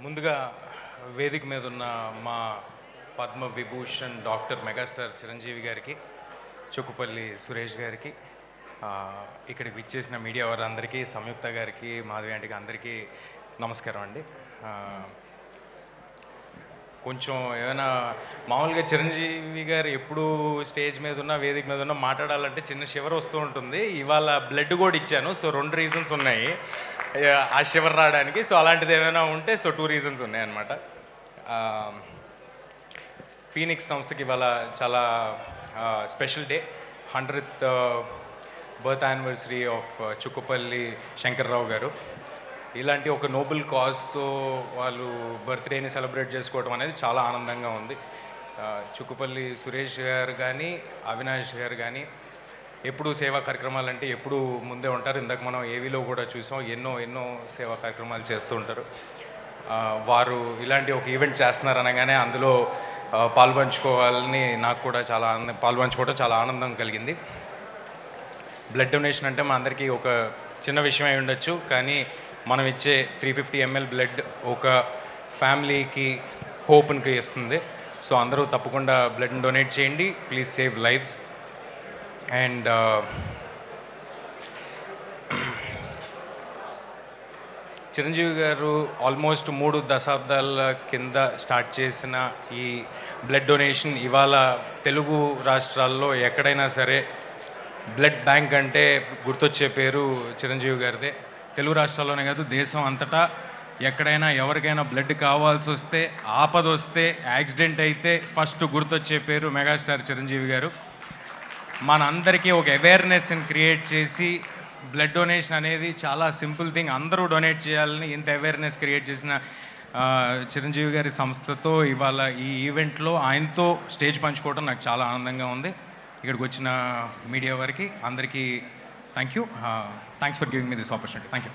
ముందుగా వేదిక మీద ఉన్న మా పద్మ విభూషణ్ డాక్టర్ మెగాస్టార్ చిరంజీవి గారికి, చుక్కుపల్లి సురేష్ గారికి, ఇక్కడికి విచ్చేసిన మీడియా వారందరికీ, సంయుక్త గారికి, మాధవి ఆంటీకి అందరికీ నమస్కారం అండి. కొంచెం ఏమైనా మామూలుగా చిరంజీవి గారు ఎప్పుడు స్టేజ్ మీద ఉన్న వేదిక మీద ఉన్న మాట్లాడాలంటే చిన్న షివర్ వస్తూ ఉంటుంది. ఇవాళ బ్లడ్ కూడా ఇచ్చాను. సో 2 రీజన్స్ ఉన్నాయి ఆ షివర్ రావడానికి. సో అలాంటిది ఏమైనా ఉంటే 2 రీజన్స్ ఉన్నాయన్నమాట. ఫీనిక్స్ సంస్థకి ఇవాళ చాలా special day, 100th birth anniversary of Chukkapalli Shankar Rao garu. ఇలాంటి ఒక నోబెల్ కాజ్తో వాళ్ళు బర్త్డేని సెలబ్రేట్ చేసుకోవడం అనేది చాలా ఆనందంగా ఉంది. చుక్కుపల్లి సురేష్ గారు కానీ, అవినాష్ గారు కానీ ఎప్పుడు సేవా కార్యక్రమాలు అంటే ఎప్పుడు ముందే ఉంటారు. ఇందాక మనం ఏవీలో కూడా చూసాం, ఎన్నో సేవా కార్యక్రమాలు చేస్తూ ఉంటారు. వారు ఇలాంటి ఒక ఈవెంట్ చేస్తున్నారు అనగానే అందులో పాల్పంచుకోవాలని నాకు కూడా పాల్పంచుకోవడం చాలా ఆనందం కలిగింది. బ్లడ్ డొనేషన్ అంటే మా అందరికీ ఒక చిన్న విషయం అయి ఉండొచ్చు, కానీ మనం ఇచ్చే 350 ml బ్లడ్ ఒక ఫ్యామిలీకి హోప్ని ఇస్తుంది. సో అందరూ తప్పకుండా బ్లడ్ని డొనేట్ చేయండి. Please save lives. And Chiranjeevi గారు ఆల్మోస్ట్ 3 దశాబ్దాల కింద స్టార్ట్ చేసిన ఈ బ్లడ్ డొనేషన్ ఇవాళ తెలుగు రాష్ట్రాల్లో ఎక్కడైనా సరే బ్లడ్ బ్యాంక్ అంటే గుర్తొచ్చే పేరు చిరంజీవి గారిదే. తెలుగు రాష్ట్రాల్లోనే కాదు, దేశం అంతటా ఎక్కడైనా ఎవరికైనా బ్లడ్ కావాల్సి వస్తే, ఆపద వస్తే, యాక్సిడెంట్ అయితే ఫస్ట్ గుర్తొచ్చే పేరు మెగాస్టార్ చిరంజీవి గారు. మనందరికీ ఒక అవేర్నెస్ని క్రియేట్ చేసి బ్లడ్ డొనేషన్ అనేది చాలా సింపుల్ థింగ్, అందరూ డొనేట్ చేయాలని ఇంత అవేర్నెస్ క్రియేట్ చేసిన చిరంజీవి గారి సంస్థతో ఇవాళ ఈ ఈవెంట్లో ఆయనతో స్టేజ్ పంచుకోవడం నాకు చాలా ఆనందంగా ఉంది. ఇక్కడికి వచ్చిన మీడియా వారికి అందరికీ thank you. Thanks for giving me this opportunity. Thank you.